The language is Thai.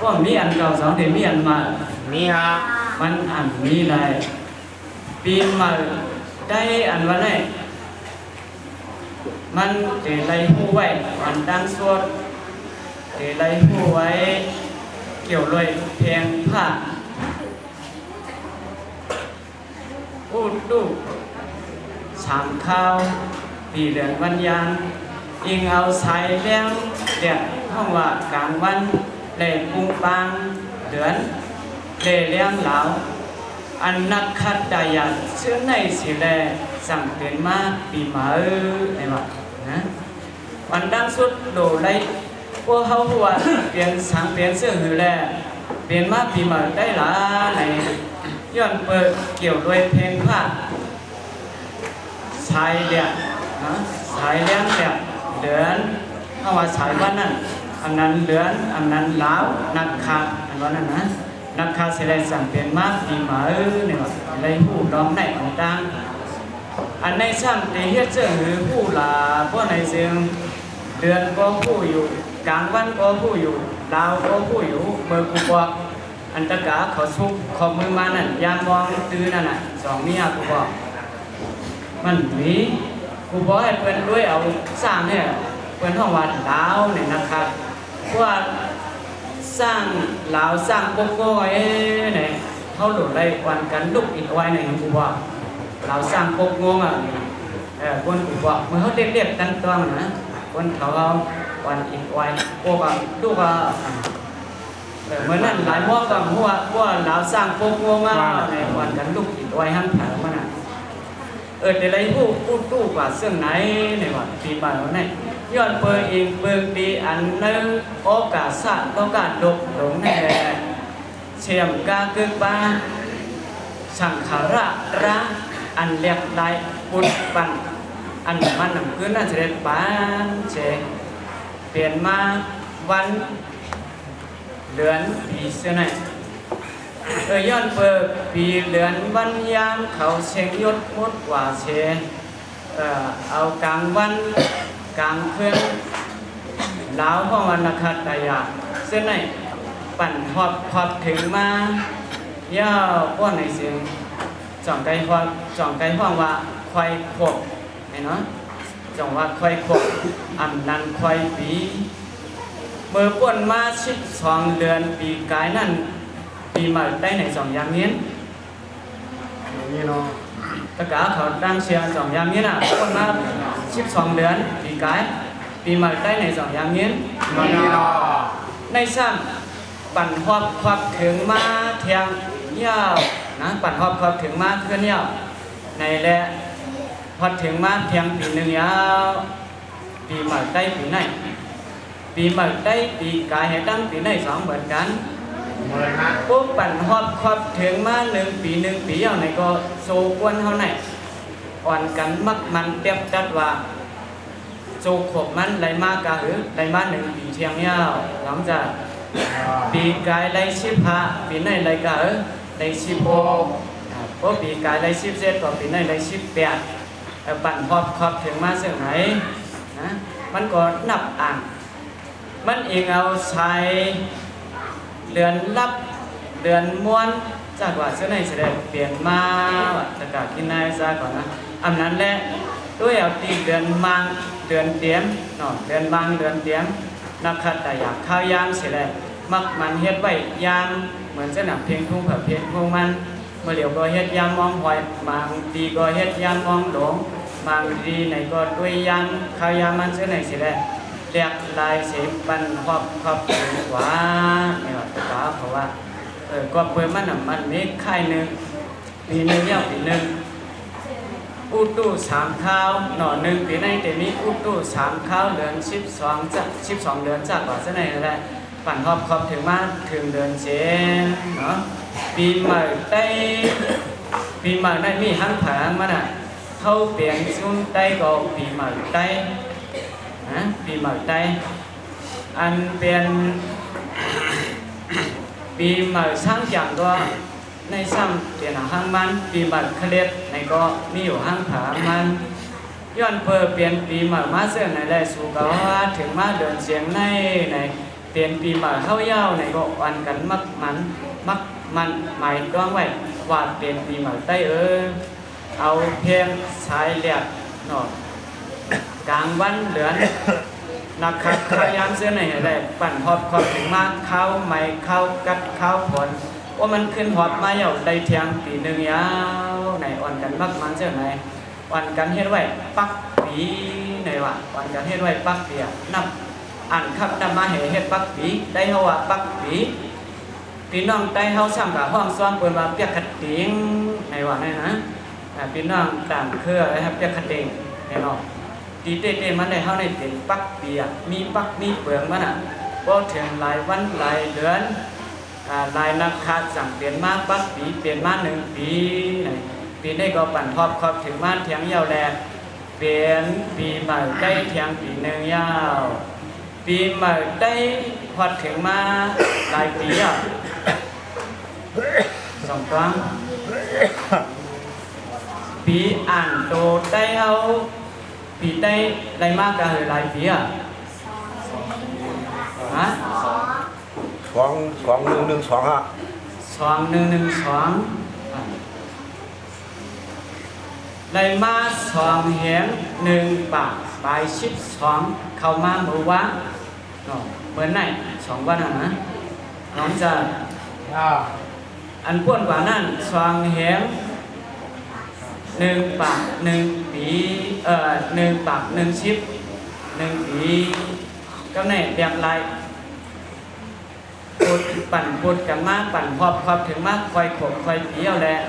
ว่ามีอันเก่าสองเดือนมีอันใหม่มีฮะมันอันมีอะไรปีใหม่ได้อันวันไหนมันเดลัยหูไว้วันดังสวดเดลัยหูไว้เกี่ยวเลยเพียงผ้าพูดดูสามข้าวปีเดือนวันยานอิงเอาสายเลี้ยงเด็กห้องว่ากลางวันเล่ปุงปังเดือนเล่เลี้ยงเหลาอันนักขัดดายันเชื่อในสิแลสั่งเป็นมาปีมาในวัดนะวันดังสุดโดไลพวกเขาหัวเปลี่ยนสังเปลี่ยนเสื้อหือแลเปลี่ยนมาปีมาได้หลาในย้อนเปิดเกี่ยวด้วยเพลงผ้าสายเลี้ยงนะสายเลี้ยงแบบเดือนเข้ามาสายวันนั้นอันนั้นเดือนอันนั้นเหลานักขัดอันวันนั้นนะนักข่าวเสด็จสั่งเปลี่ยนมาปีมาเนี่ยเลยผู้ร้องในต่างอันในซ้ำที่เฮ็ดเชื่อหือผู้ลาเพราะในเสียงเดือนก็ผู้อยู่กลางวันก็ผู้อยู่ดาวก็ผู้อยู่เมื่อกูบอกอันตะกาเขาซุกขอบมือมานั่นยามมองตื้อนั่นน่ะสองเมียกูบอกมันมีกูบอกให้เพิ่นด้วยเอาสร้างเนี่ยเพิ่นห้องว่าดาวเนี่ยนะครับเพราะว่าสร้างเหลาสร้างโกโก้ไอ้เนี่ยเขาหลุดได้วันกันลุกอีกไว้ในของกูบอกเหลาสร้างโกโก้อ่ะคนกูบอกเมื่อเขาเรียบๆตั้งตัวนะคนเขาเอาวันอีกไว้พวกลูกเหมือนนั่นหลายม้วนกับหัวเหลาสร้างโกโก้มาในวันกันลุกอีกไว้ห้ามถามมันอ่ะเดี๋ยวไรผู้ตู้กว่าเสื่องไหนในวันปีใหม่วันไหนย้อนเปิดเองเปิดดีอันนึงโอกาสสัตว์โอกาสดกหลงในแหละเชียมกาเกิดบ้าสังขาระระอันเรียกได้ปุตปันอันมันนำขึ้นนั่นเสด็จปานเชเปลี่ยนมาวันเดือนปีเสนย้อนเปิดปีเดือนวันยามเขาเชงยศมดกว่าเชเอากลางวันกลางคืนลาวห้องวันนักขัดตายาเส้นไหนปั่นหอบถึงมาย่าป้อนในเสียงจ่องไก่ห้องว่าควายขบไอ้เนาะจ่องว่าควายขบอันนั้นควายปีเมื่อป้นมา12 เดือนปีกายนั่นปีใหม่ได้ใน2 ยามเงี้ยนี่เนาะตะกาเขาดังเชียร์2 ยามเงี้ยน่ะป้นมา12 เดือนปีกายปีใหม่ได้ใน2 ยามเงี้ยในซ้ำปั่นหอบถึงมาเทียงยาวนะปั่นหอบถึงมาเพื่อนยาวในแหละพอถึงมาเทียงปีหนึ่งยาวปีใหม่ได้ปีไหนปีใหม่ได้ปีกายให้ตั้งปีไหน2เหมือนกันปุ๊บปั่นหอบถึงมา1 ปียาวในก็โซกวนเท่าไหนอ่อนกันมักมันเตียบจัดว่าโจขบมันไหลมากกะหรือไหลมา1 ปีเทียงยาวหลังจากปีกายไหล15 ปีไหนไหลกะหรือไหล16เพราะปีกายไหล17ต่อปีไหนไหล18ปั่นหอบถึงมาเสื่อไหนนะมันก็นับอ่านมันเองเอาใช้เดือนรับเดือนม้วนจากว่าเสื้อในแสดงเปลี่ยนมาจะกากินนายซะก่อนนะอันนั้นแหละด้วยเอาตีเดือนมังเดือนเตรียมเนาะเดือนมังเดือนเตรียมนักขัดแต่อยากข้าวยามเสียแล้วมักมันเฮ็ดไว้ยามเหมือนสนามเพลงทุ่งเผื่อเพลงทุ่งมันเมื่อเดี๋ยวก็เฮ็ดยามมองหอยบางทีก็เฮ็ดยามมองหลงบางทีไหนก็ด้วยยามข้าวยามมันเสื้อในเสียแล้วเรียกลายเสพปันครอบหวาเนี่ยตะกาเพราะว่าก็เปิดมันมีไข่หนึ่งปีหนึ่งยาวปีหนึ่งอุตุ3 ข้าวหน่อ1 ปีในแต่มีอุตุ3 ข้าวเดือน12 เดือนจากว่าเส้นไหนอะไรปั่นครอบถึงมาถึงเดือนเจนเนาะปีใหม่ได้มีหังผางมันอ่ะเข้าเปลี่ยนซุ้มได้ก็ปีใหม่ได้ปีใหม่ได้อันเป็นปีใหม่สร้างอย่างตัวในซ้ำเปลี่ยนห้างมันปีใหม่เคล็ดในก็มีอยู่ห้างผามันย้อนเปิดเปลี่ยนปีใหม่มาเสื่อในแรกสู่ก็ว่าถึงมาเดินเสียงใน เปลี่ยนปีใหม่เข้ายาวในก็วันกันมักมันหมายต้องไว้ว่าเปลี่ยนปีใหม่ได้เอาเพียงสายเลียดเนาะกลางวันเดือนนะครับพยายามเสื้อไหนได้ปั่นหอบความถึงมากเข้าไม่เข้ากัดเข้าผลว่ามันขึ้นหอบมาอยู่ได้เทียงปีหนึ่งยาวไหนอ่อนกันมักมันเสื้อไหนอ่อนกันเฮ็ดไว้ปักปีไหนวะอ่อนกันเฮ็ดไว้ปักปีนับอ่านครับนำมาเฮ็ดปักปีได้เฮาว่าปักปีพี่น้องได้เฮาซ้ำกับห้องซ้อมเปิ้นว่าเปียกขัดติงไหนว่าไหนนะพี่น้องตามเครือนะครับเปียกขัดติงแน่นอนตีเต้มันได้เฮาได้เป็นปักปีมีปักมีเปลืองมันบ่ถึงหลายวันหลายเดือนลายนักขาดสั่งเปลี่ยนมาปักปีเปลี่ยนมา1 ปีปีนี้ก็ปั่นทอบครอบถึงมาเถียงยาวแลเปลี่ยนปีใหม่ได้เถียงปีหนึ่งยาวปีใหม่ได้พอถึงมาหลายปีสองครั้งปีอ่านโตได้เอาปีได้ไรมากกันหลายปีฮะ2112ฮะไรมา2เหง1 ปากใบ12เข้ามาเมื่อวานเหมือนไหน2 วันนะน้องจะอันพ่วนกว่านั้น2เหง1 ปาก1 ปี1 ปาก1 ชิป1 ปีก็ไหนแบบไรปั่นกันมากปั่นหอบถึงมากคอยขบคอยเปี้ยวแหละ